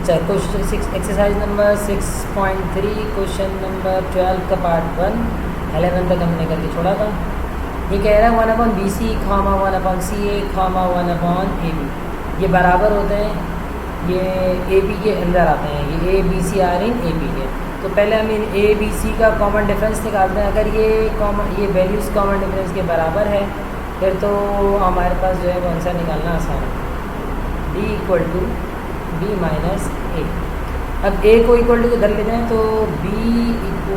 अच्छा, question 6 exercise number 6.3 question number 12 का part 1 11 तक हमने करके छोड़ा था। ये कह रहा है 1/BC, 1/CA, 1/AB ये बराबर होते हैं, ये AB के अंदर आते हैं, ये ABC आ रहे हैं AB के। तो पहले हम इन ABC का कॉमन डिफरेंस निकालते हैं। अगर ये वैल्यूज़ कॉमन डिफरेंस के बराबर है फिर तो हमारे पास जो है वो आंसर निकालना आसान है। D = B - A। अब A को इक्वल टू इधर लेते हैं तो B =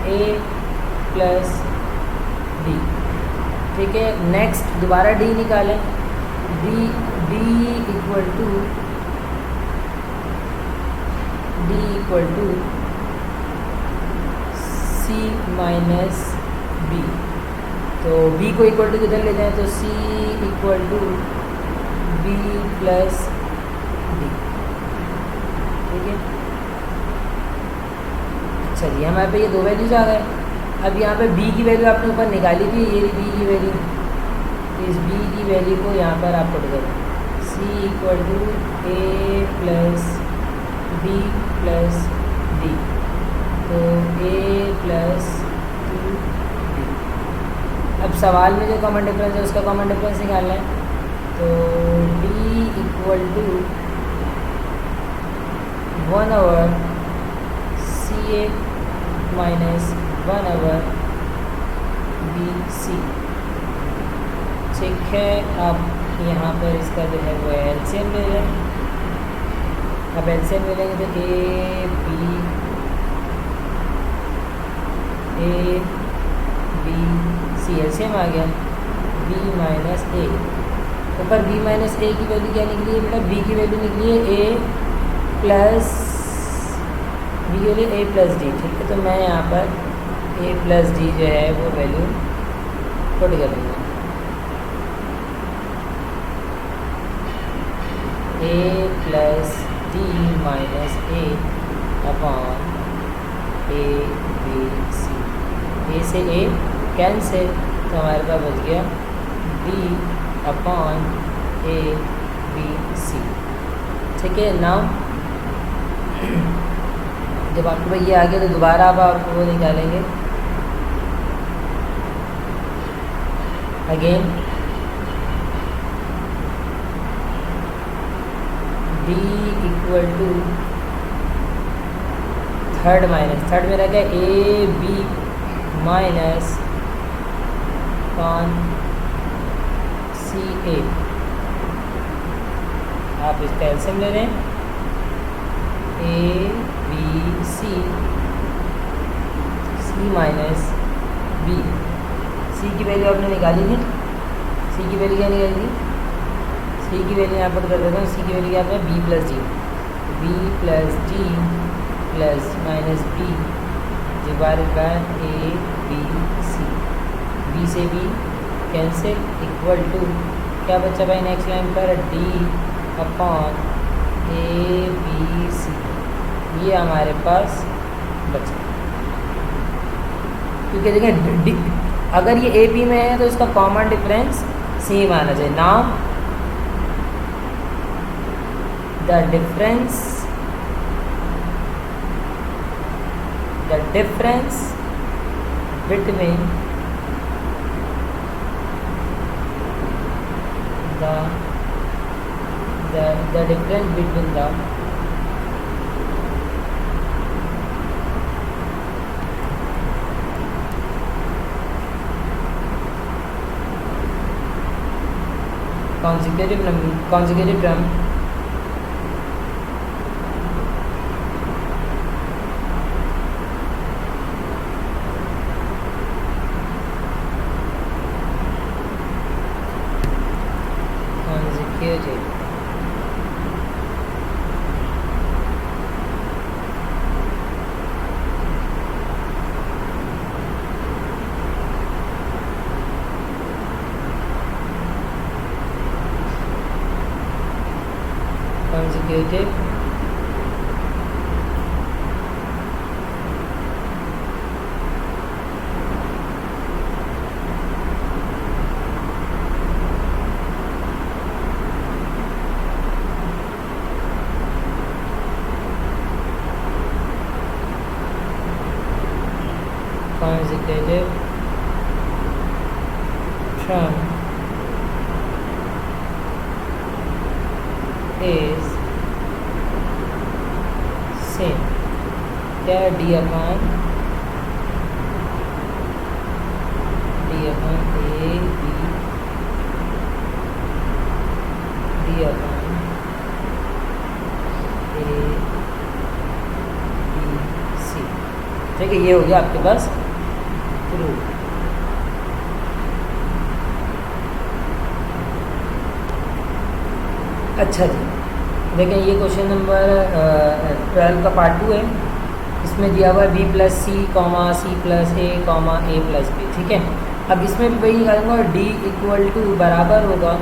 A + D। ठीक है, नेक्स्ट दोबारा D निकालें। D = C - B। तो B को इक्वल टू किधर ले जाएं तो C = B + D। ठीक है, चलिए हमारे पे ये दो वैल्यूज आ गए। अब यहाँ पे B की वैल्यू आपने ऊपर निकाली थी, ये B की वैल्यू, इस B की वैल्यू को यहाँ पर आप पुट करें। C = A + B + D। तो A + 2D। अब सवाल में जो कॉमन डिफरेंस है उसका कॉमन डिफरेंस निकालना है। तो D = 1/CA - 1/BC। ठीक है, अब यहाँ पर इसका जो है वो एलसीएम ले लें। अब एलसीएम ले लेंगे तो ABC एलसीएम आ गया। B - A, ऊपर B - A की वैल्यू क्या निकली है बेटा? B की वैल्यू निकली है A + D। ठीक है, तो मैं यहाँ पर A + D जो है वो वैल्यू पुट कर दूँगा। A + D - A/ABC। A से A कैंसिल, तो हमारे पास बच गया D/ABC। ठीक है, नाउ जब आपके पास ये आ गया तो दोबारा अब आप वो निकालेंगे अगेन। D = थर्ड में रह गया AB - CA। आप इसका एलसीएम ले लें। ABC C - B। C की वैल्यू आपने निकाली थी। C की वैल्यू क्या निकाली थी? C की वैल्यू यहाँ पर कर देता हूँ। C की वैल्यू क्या है? B + D। B + D + -B / ABC। B से B कैंसिल, इक्वल टू क्या बचा भाई नेक्स्ट लाइन पर? D/ABC। ये हमारे पास बचा, क्योंकि देखें अगर ये AP में है तो इसका कॉमन डिफरेंस सेम आना चाहिए। Now the difference between the difference between the consecutive term consecutive term is same, क्या है d upon a b d upon a b c। ठीक है, ये हो गया आपके पास प्रूफ। अच्छा जी, देखें ये क्वेश्चन नंबर 12 का पार्ट 2 है। इसमें दिया हुआ है b plus C comma C plus A comma A plus B. ठीक है, अब इसमें भी वही निकालूंगा, d इक्वल टू बराबर होगा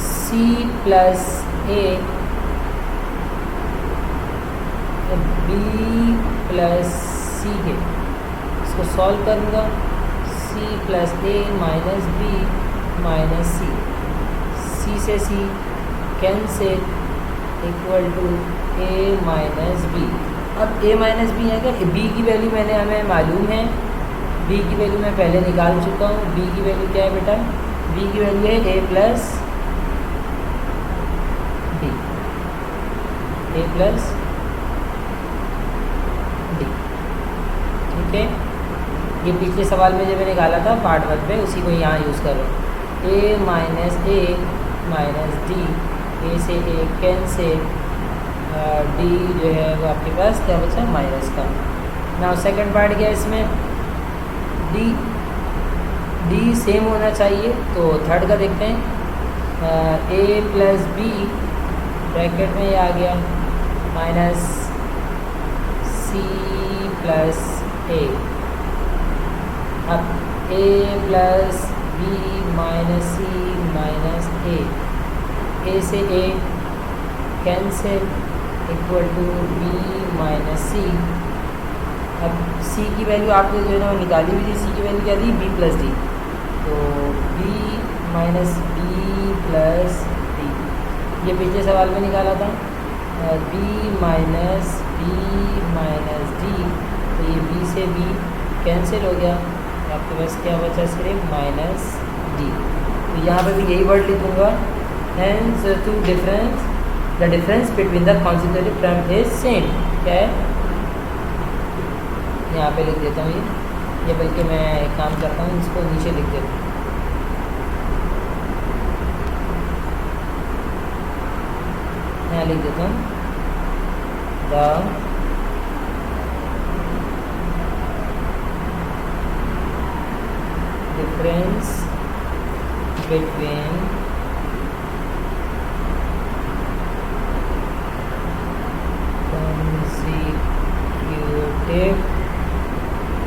c plus a b plus c के। इसको सॉल्व करूँगा, c प्लस ए minus b minus c, c से c cancel equal to a minus b. अब a माइनस बी है क्या, b की वैल्यू हमें मालूम है, b की वैल्यू मैं पहले निकाल चुका हूँ। b की वैल्यू क्या है बेटा, b की वैल्यू है a plus b, a plus d। ठीक है, ये पिछले सवाल में जब मैंने निकाला था पार्ट 1 पे, उसी को यहाँ यूज़ कर रहा हूँ। a माइनस d, ए से ए कैंसिल, डी जो है वो आपके पास क्या बचा, माइनस का। ना सेकंड पार्ट क्या है इसमें, डी सेम होना चाहिए, तो थर्ड का देखते हैं। ए प्लस बी ब्रैकेट में ये आ गया माइनस सी प्लस ए। अब A plus B minus C minus A से A cancel equal to B minus C. अब सी की वैल्यू आपको जो है ना निकाली हुई थी, सी की वैल्यू क्या थी, बी प्लस डी, तो B minus B plus D, ये पिछले सवाल में निकाला था। बी माइनस डी, तो ये बी से बी कैंसिल हो गया, आपके पास क्या बचा, सिर्फ माइनस डी। तो यहाँ पे भी यही वर्ड लिखूँगा, hence the difference between the consecutive term is same। क्या है, यहाँ पे लिख देता हूँ ये बल्कि मैं एक काम करता हूँ, इसको नीचे लिख देता हूँ। यहाँ लिख देता हूँ the difference between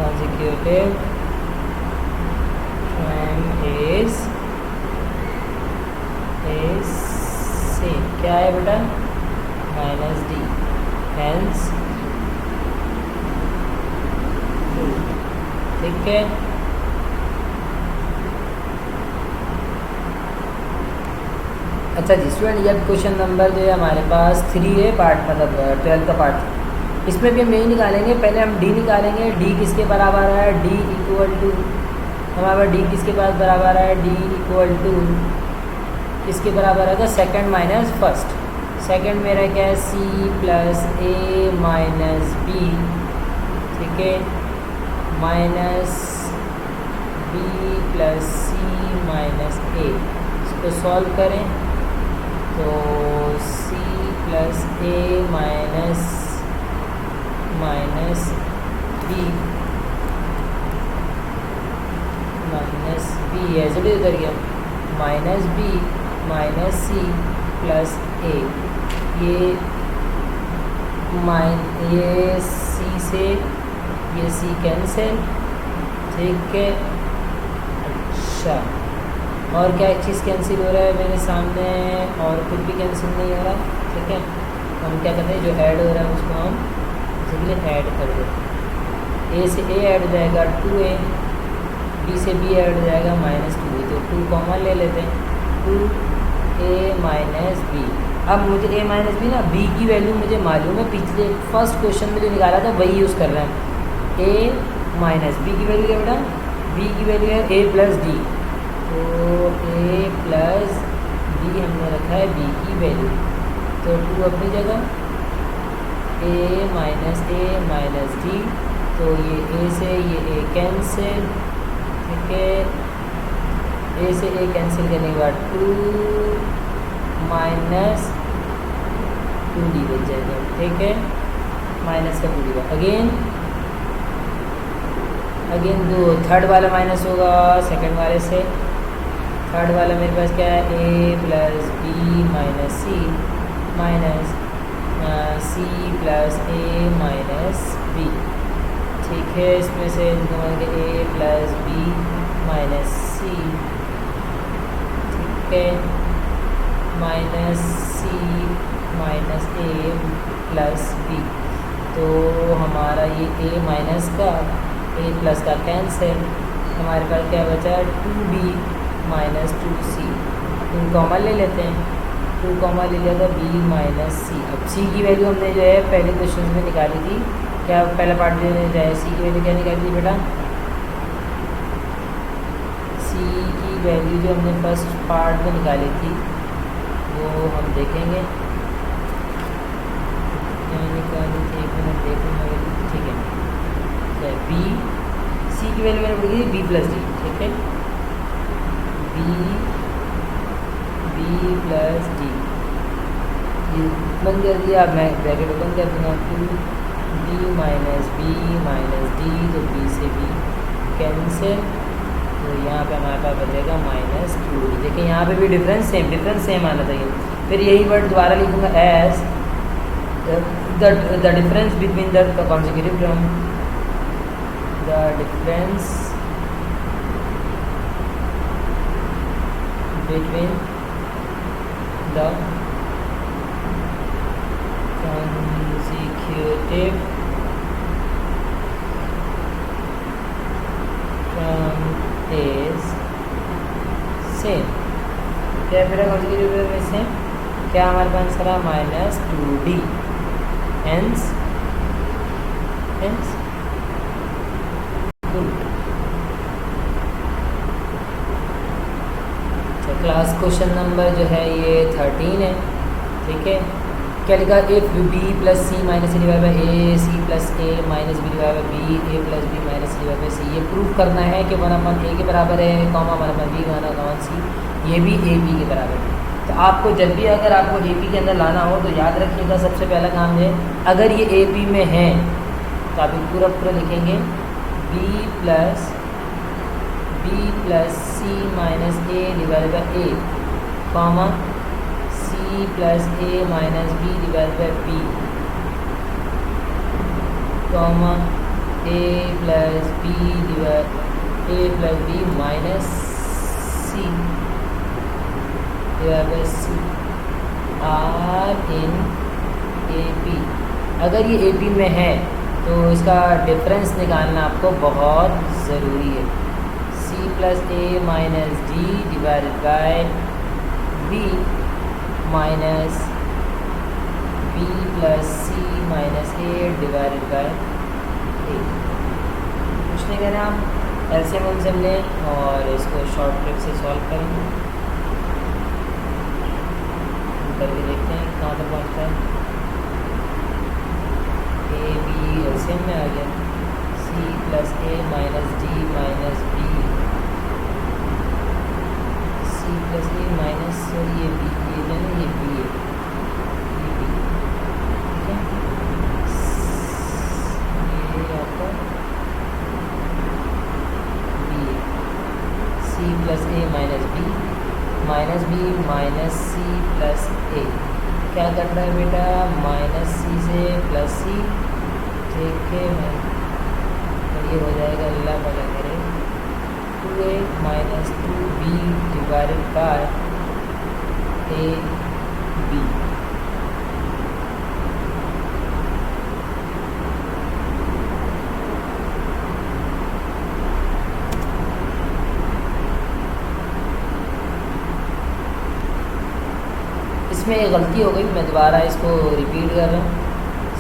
consecutive term is same। क्या है बेटा, माइनस डी, हेंस ठीक है। अच्छा जी स्टूडेंट, ये क्वेश्चन नंबर जो है हमारे पास 3 है, पार्ट मतलब 12 का पार्ट। इसमें भी हम यही निकालेंगे, पहले हम डी निकालेंगे। डी किसके बराबर है, डी इक्वल टू हमारा डी किसके पास बराबर है, डी इक्वल टू किसके बराबर है, सेकंड माइनस फर्स्ट। सेकंड मेरा क्या है, सी प्लस ए माइनस बी, ठीक है, minus B plus C minus a. इसको सॉल्व करें तो c plus A minus b as it is उधर गया, minus b minus C plus a. ये सी से ये सी कैंसिल, ठीक है। अच्छा, और क्या एक चीज़ कैंसिल हो रहा है मेरे सामने, और कुछ भी कैंसिल नहीं हो रहा, ठीक है। हम क्या करते हैं, जो ऐड हो रहा है उसको हम इसलिए ऐड कर देते। ए से ए ऐड हो जाएगा 2a, बी से बी ऐड हो जाएगा -2a, तो 2 कॉमन ले लेते हैं, 2a माइनस बी। अब मुझे a माइनस बी ना, b की वैल्यू मुझे मालूम है, पिछले फर्स्ट क्वेश्चन में जो निकाला था वही यूज़ कर रहे हैं। a माइनस बी की वैल्यू क्या बेटा, b की वैल्यू है a प्लस डी, तो a प्लस b हमने रखा है b की वैल्यू, तो 2 अपनी जगह, a माइनस d, तो ये a से ये a कैंसिल, ठीक है, a से a कैंसिल करने के बाद 2 माइनस 2d बच जाएगा, ठीक है, माइनस का 2d अगेन दो, थर्ड वाला माइनस होगा सेकंड वाले से। थर्ड वाला मेरे पास क्या है, a plus B minus C minus C plus A minus B, ठीक है, इसमें से a plus B minus C, ठीक है, minus C minus A plus B, तो हमारा ये a माइनस का a प्लस का कैंसिल, हमारे पास क्या बचा, 2b माइनस 2c, 2 कॉमा ले लेते हैं, 2 कॉमा ले लिया था b माइनस सी। अब c की वैल्यू हमने जो है पहले क्वेश्चन में निकाली थी, क्या पहला पार्ट लेने जाए, c की वैल्यू क्या निकाली थी बेटा, c की वैल्यू जो हमने फर्स्ट पार्ट में निकाली थी वो हम देखेंगे, क्या निकाली थी, एक मिनट देखूँगा, ठीक है, b, c की वैल्यू मैंने बोली थी b प्लस डी, ठीक है, b प्लस डी, ये बंद कर दिया, अब मैं ब्रैकेट ओपन कर दूँगा, 2b माइनस डी, तो b से b कैंसिल, तो यहाँ पे हमारे पास बचेगा माइनस 2d। देखिए यहाँ पे भी डिफरेंस सेम आना चाहिए। फिर यही वर्ड दोबारा लिखूँगा as the difference between the consecutive term, the difference between the consecutive term is same। क्या फिर consecutive term is same, क्या हमारे पास आंसर है minus 2d, hence class question number जो है ये 13 है, ठीक है, क्या लिखा, if b plus C minus divide by a, C plus A minus B divide by b, a plus B minus divide by c, ये प्रूव करना है कि 1/a के बराबर है, कॉमा 1/b 1/c, ये भी ए बी के बराबर है। तो आपको जब भी अगर आपको ए पी के अंदर लाना हो तो याद रखिएगा, सबसे पहला काम है, अगर ये ए पी में है तो आप पूरा लिखेंगे b plus C minus A divide by A, comma C plus A minus B divide by B, comma A plus B minus C divide by C are in A P. अगर ये A P में है तो इसका difference निकालना आपको बहुत ज़रूरी है, c plus A minus d divided by b minus B plus C minus a divided by a. कुछ नहीं कहना, आप एलसीएम लें और इसको शॉर्ट ट्रिक से सॉल्व करेंगे, करके देखते हैं कहाँ तक पहुँचता है। ए बी एलसीएम में आ गया, सी प्लस ए minus d minus B, c plus ए माइनस ये बी, ये जो है ये बी है, ये बी, ठीक है, ये आपका बी है, c plus A minus b minus C plus a, क्या कर रहा है बेटा, माइनस सी से प्लस सी, ठीक है, ये हो जाएगा, अल्लाह भला करे, 2a minus 2b divided by A B. इसमें एक गलती हो गई, मैं दोबारा इसको रिपीट कर रहा हूँ,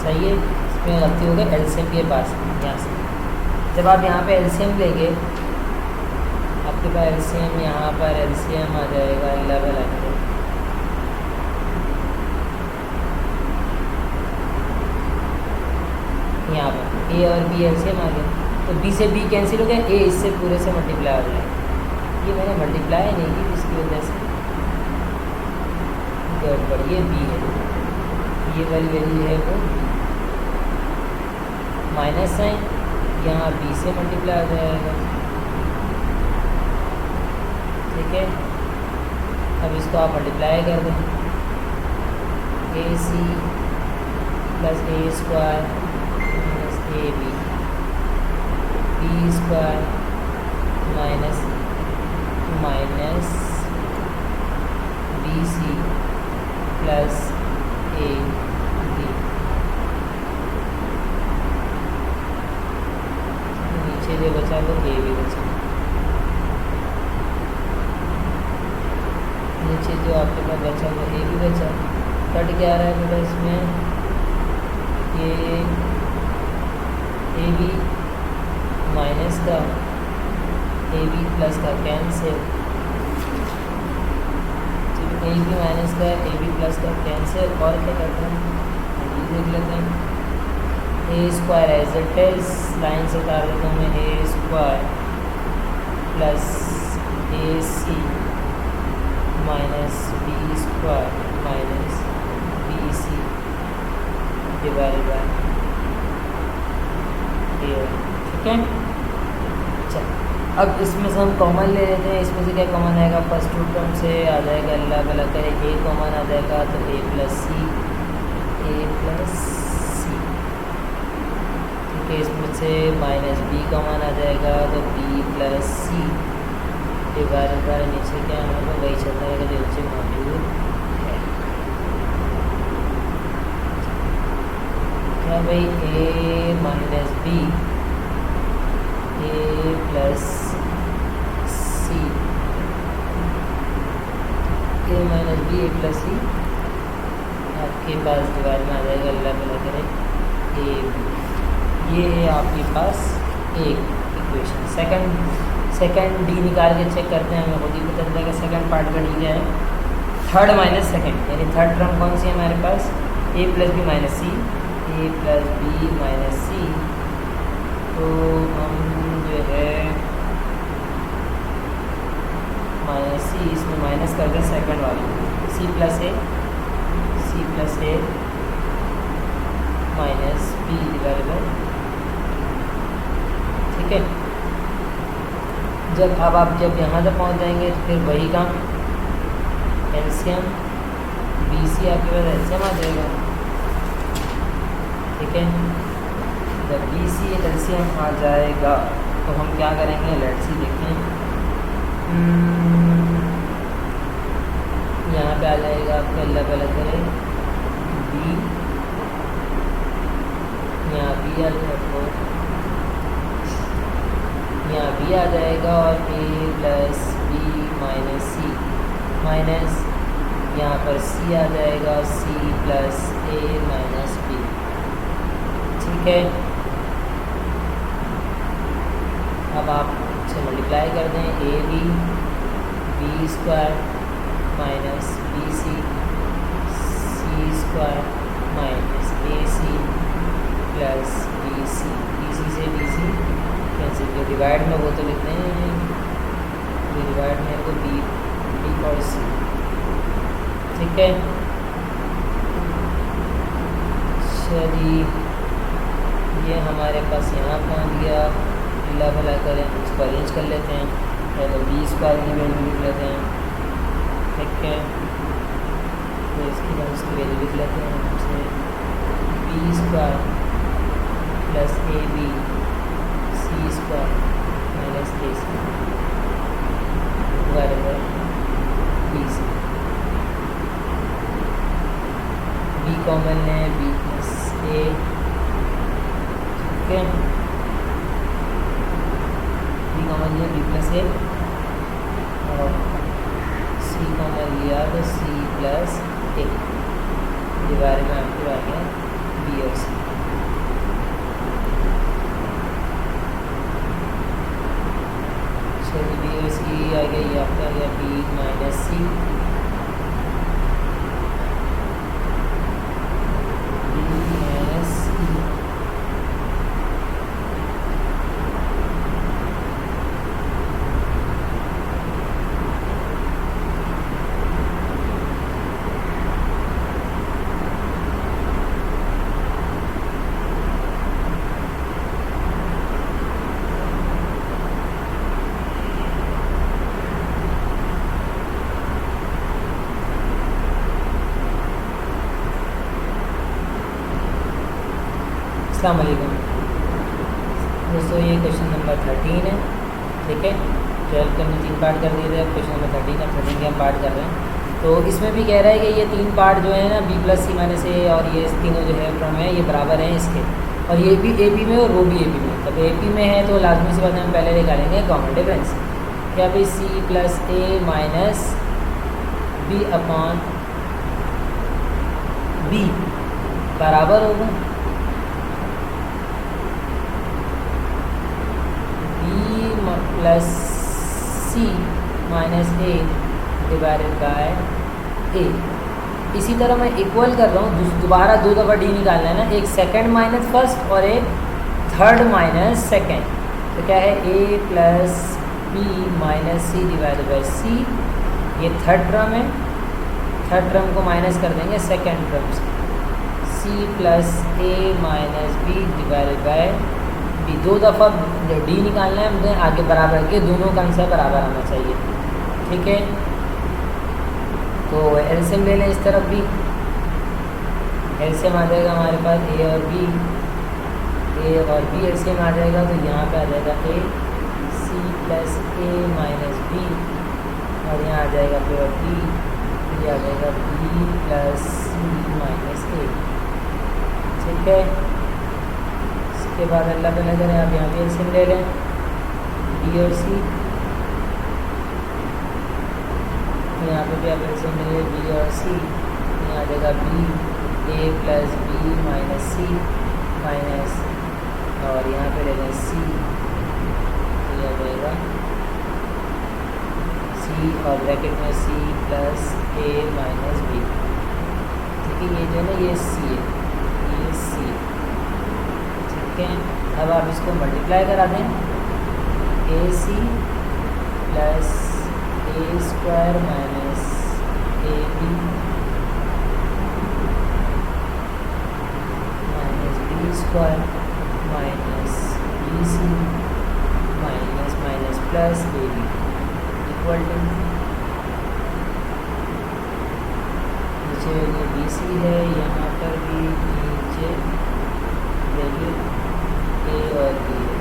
सही है, इसमें गलती हो गई एलसीएम के पास, यहाँ से जब आप यहाँ पे एलसीएम लेंगे, आप के बाद एलसीएम यहाँ पर एलसीएम आ जाएगा अल्लाह भला करे। यहाँ पर ए और बी एलसीएम आ गया, तो बी से बी कैंसिल हो गया, ए इससे पूरे से मल्टीप्लाई हो जाएगा। ये मैंने मल्टीप्लाई नहीं की जिसकी वजह से गड़बड़, ये बी है, ये वाली वैल्यू है वो माइनस साइन, यहाँ बी से मल्टीप्लाई हो जाएगा। ठीक है, अब इसको आप मल्टीप्लाई कर दें, a C plus a square minus a b, b square minus minus B c plus A b. नीचे जो बचा वो ए बी बचा, नीचे जो आपके पास बचा वो ए बी बचा। कट क्या आ रहा है बेटा इसमें, ये ए बी माइनस का ए बी प्लस का कैंसिल, ए बी माइनस का ए बी प्लस का कैंसिल। और क्या करते हैं ये देख लेते हैं, a square as it is line से उतार देता हूँ मैं, a square plus a C minus b square minus B c divide by a. ठीक है, चल अब इसमें से हम कॉमन ले लेते हैं। इसमें से क्या कॉमन आएगा, फर्स्ट टू टर्म से आ जाएगा अल्लाह भला करे, ए कॉमन आ जाएगा तो ए प्लस सी, ए प्लस सी। ठीक है, इसमें से माइनस बी कॉमन आ जाएगा तो B plus C divide by नीचे क्या हमारा वही चलता रहेगा जो नीचे मौजूद है। क्या भाई, ए minus B a plus C, A minus B a plus सी आपके पास डिवाइड में आ जाएगा अल्लाह भला करे ए बी। ये है आपके पास एक इक्वेशन। सेकंड डी निकाल के चेक करते हैं, हमें खुद ही पता चल जाएगा सेकंड पार्ट का डी क्या है। थर्ड माइनस सेकंड यानी थर्ड टर्म कौन सी है हमारे पास, ए प्लस बी माइनस सी, ए प्लस बी माइनस सी। तो हम जो है माइनस सी इसमें माइनस कर दें सेकंड वाली, C plus A minus B divide by. ठीक है, जब आप यहाँ तक पहुँच जाएंगे तो फिर वही काम एलसीएम बी सी आपके पास एलसीएम आ जाएगा। ठीक है, जब बी सी एलसीएम आ जाएगा तो हम क्या करेंगे, लेट्स सी देखें, यहाँ पे आ जाएगा आपका अल्लाह भला करे बी, यहाँ बी आ जाएगा, यहाँ बी आ जाएगा और A plus B minus C minus यहाँ पर सी आ जाएगा, सी प्लस ए माइनस बी। ठीक है, अब आप इसे मल्टीप्लाई कर दें, A B square minus B C square minus A C plus B C से बी सी कैंसिल, जो डिवाइड में वो तो लिखते हैं, जो डिवाइड में तो बी और सी। ठीक है, चलिए ये हमारे पास यहाँ पहुँच गया, अल्लाह भला करें। इसको अरेंज कर लेते हैं, पहले बी स्क्वायर की वैल्यू लिख लेते हैं। ठीक है, तो इसकी बाद उसकी वैल्यू लिख लेते हैं, उसमें B square plus A B C square minus A C divided by B C. B common है, बी प्लस ए। ठीक है, बी कॉमन लिया, बी प्लस ए और सी कॉमन लिया तो सी प्लस ए डिवाइड में आपको आ गया बी और सी। चलिए बी और सी आ गया, ये आपका आ गया बी माइनस सी, अस्सलाम वालेकुम दोस्तों। ये क्वेश्चन नंबर 13 है, ठीक है। 12 के हमने 3 पार्ट कर दिए थे, अब क्वेश्चन नंबर 13 है, 13 के हम पार्ट कर रहे हैं। तो इसमें भी कह रहा है कि ये 3 पार्ट जो है ना बी प्लस सी माइनस ए और ये तीनों जो है क्रम है ये बराबर हैं इसके, और ये भी ए बी में और वो भी ए बी में। तब ए बी में है तो लाजमी सी बात है हम पहले निकालेंगे कॉमन डिफरेंस। क्या भाई सी प्लस ए माइनस बी अपॉन बी बराबर होगा plus C minus a divided by a. इसी तरह मैं इक्वल कर रहा हूँ, दोबारा 2 दफ़ा डी निकालना है ना, एक सेकंड माइनस फर्स्ट और एक थर्ड माइनस सेकंड। तो क्या है a plus B minus c divided by c, ये थर्ड टर्म है, थर्ड टर्म को माइनस कर देंगे सेकंड टर्म से, c plus A minus b divided by b. 2 दफ़ा डी निकालना है मुझे, आगे बराबर के दोनों का आंसर बराबर आना चाहिए, ठीक है। तो एलसीएम ले लें इस तरफ भी, एलसीएम आ जाएगा हमारे पास ए और बी एलसीएम आ जाएगा, तो यहाँ पे आ जाएगा ए सी प्लस ए माइनस बी, और यहाँ आ जाएगा फिर बी, ये आ जाएगा बी प्लस सी माइनस ए, ठीक है। के बाद अल्लाह ताला करें आप यहाँ पे एलसीएम ले लें बी और सी, यहाँ पे भी आप एलसीएम ले लें बी और सी, यहाँ आ जाएगा B a plus B minus C minus, और यहाँ पे ले लें सी, ये आ जाएगा सी और ब्रैकेट में सी प्लस ए माइनस बी, ठीक है। ये जो है ना ये सी है, ये सी, अब आप इसको मल्टीप्लाई करा दें, a C plus a square minus a B minus b square minus B C minus minus plus A b equal to, नीचे ये बी सी है, यहाँ पर भी नीचे वैल्यू ए और बी है,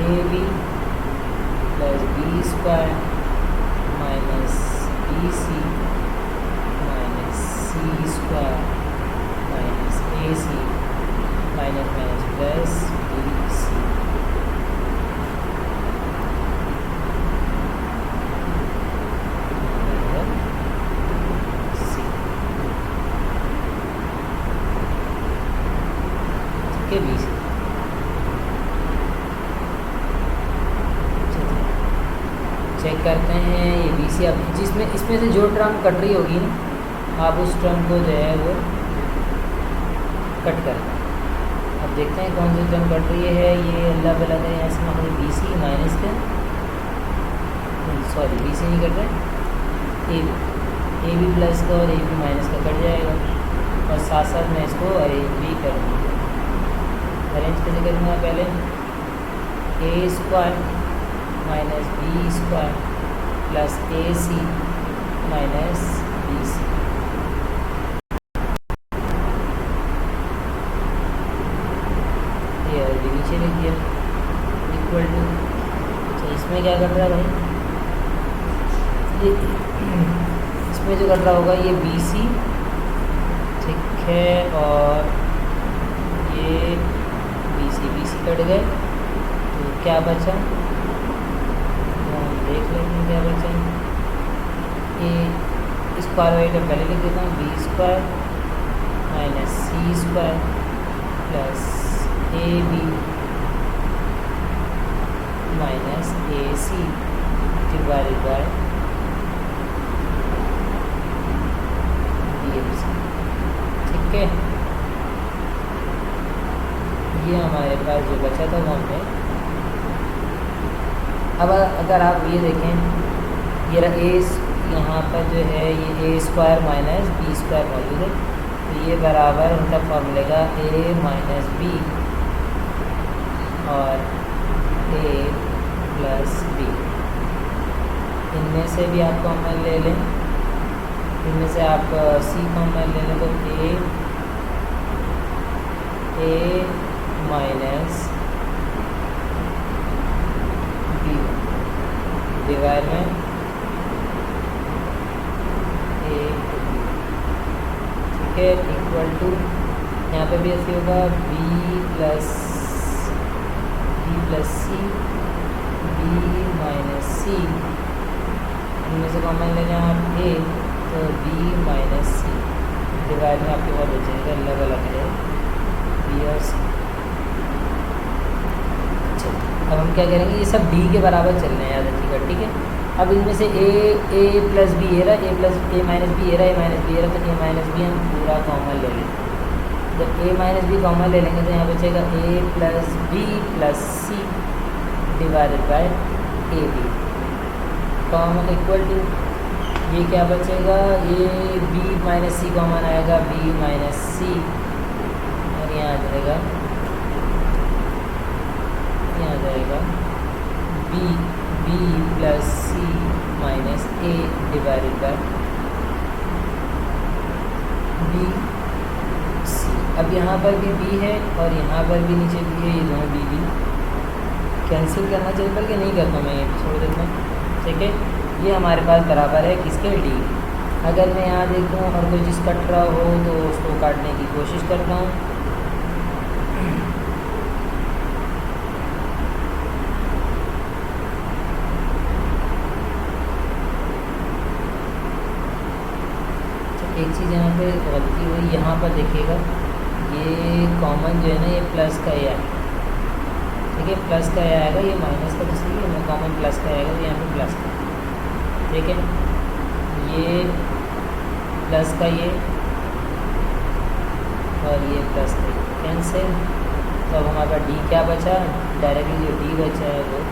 A B plus B square minus B C minus C square minus A C minus minus plus B C, B C. Check करते हैं ये बी सी, अब जिसमें इसमें से जो टर्म कट रही होगी ना आप उस टर्म को जो है वो कट कर, अब देखते हैं कौन सी टर्म कट रही है। ये अल्लाह भला करें यहाँ से हमारे बी सी माइनस का, सॉरी बी सी नहीं कट रहा, ए बी प्लस का और ए बी माइनस का कट जाएगा, और साथ साथ मैं इसको अरेंज भी करूँगा। अरेंज कैसे करूँगा, पहले a square minus b square plus a C minus B c, ये नीचे लिख दिया इक्वल टू। अच्छा इसमें क्या कर रहा है भाई, ये इसमें जो कर रहा होगा ये बी सी, ठीक है, और ये बी सी कट गए, तो क्या बचा देख लेते हैं क्या बचा। ये स्क्वायर आइटम पहले लिख देता हूँ, B square minus C square plus A B minus A C divided by B F C. ठीक है, ये हमारे पास जो बचा था वो हमने, अब अगर आप ये देखें, ये ए यहाँ पर जो है ये ए स्क्वायर माइनस बी स्क्वायर मौजूद है, तो ये बराबर उनका फॉर्मूले का ए माइनस बी और ए प्लस बी। इनमें से भी आप कॉमन ले लें, इनमें से आप सी कॉमन ले लें तो ए माइनस बी डिवाइड में ए, ठीक है, इक्वल टू, यहाँ पे भी ऐसे होगा b plus c b minus c, इनमें से कॉमन ले जाए आप ए तो बी माइनस सी डिवाइड में आपके पास बचेगा अलग अलग है बी और सी। अब हम क्या करेंगे, ये सब डी के बराबर चल रहे हैं, याद रखिएगा। ठीक है, अब इनमें से ए प्लस बी ए रहा, ए माइनस बी ए रहा, ए माइनस बी ए रहा, तो ए माइनस बी हम पूरा कॉमन ले लेंगे। जब ए माइनस बी कॉमन ले लेंगे तो यहाँ बचेगा a plus b plus c divided by A b common equal to, ये क्या बचेगा, ये बी माइनस सी कॉमन आएगा, बी माइनस सी, और यहाँ आ जाएगा b plus C minus a divided by B c. अब यहाँ पर भी बी है और यहाँ पर भी नीचे बी है, ये दोनों बी कैंसिल करना चाहिए, बल्कि नहीं करता मैं ये छोड़ देता हूँ। ठीक है, ये हमारे पास बराबर है किसके, डी। अगर मैं यहाँ देखूँ और कोई चीज़ कट रहा हो तो उसको काटने की कोशिश करता हूँ। एक चीज़ यहाँ पे गलती हुई, यहाँ पर देखिएगा ये कॉमन जो है ना, ये प्लस का ए आएगा। ठीक है, प्लस का ए आएगा, ये माइनस का तो सही है, कॉमन प्लस का आएगा, तो यहाँ पे प्लस का। ठीक है, ये प्लस का ये और ये प्लस का ये कैंसिल। तो अब हमारे पास डी क्या बचा, डायरेक्टली जो डी बचा है वो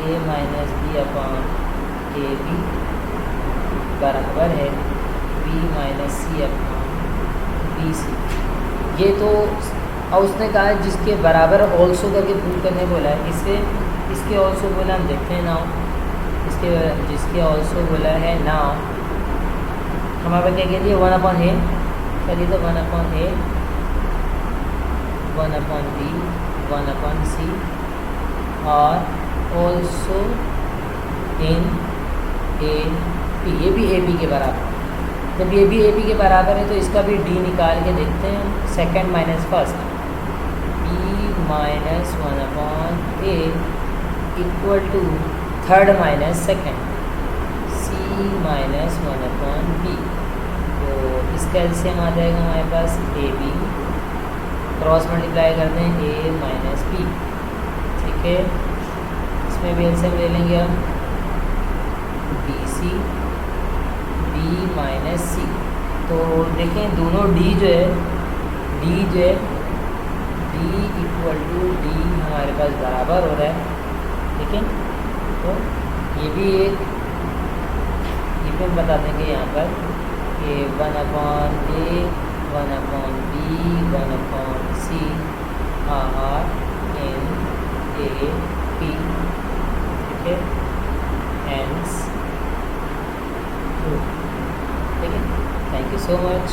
a minus b upon a b बराबर है b minus c upon b c. ये तो, और उसने कहा जिसके बराबर ऑल्सो करके प्रूव करने बोला है, इसके ऑल्सो बोला, हम देखते हैं नाउ, जिसके ऑल्सो बोला है नाउ, हमारे पास क्या कह दिया, 1 अपॉन ए, चलिए तो 1 upon A, 1 upon B, 1 upon सी, और ऑल्सो इन ए पी, ये भी ए पी के बराबर। जब ये भी ए पी के बराबर है तो इसका भी डी निकाल के देखते हैं, second minus first, B minus 1 upon A equal to third minus second, C minus 1 upon B. तो इसका एलसीएम आ जाएगा हमारे पास ए बी, क्रॉस मल्टीप्लाई करते हैं ए माइनस बी। ठीक है, इसमें भी एलसीएम ले लेंगे हम, बी सी बी माइनस सी। तो देखें दोनों डी जो है डी इक्वल टू डी हमारे पास बराबर हो रहा है। ठीक है, तो ये भी एक, ये भी हम बता देंगे यहाँ पर कि 1 upon A, 1 upon B, 1 upon C are in A P. ठीक है, एंड्स। ठीक है, थैंक यू सो मच।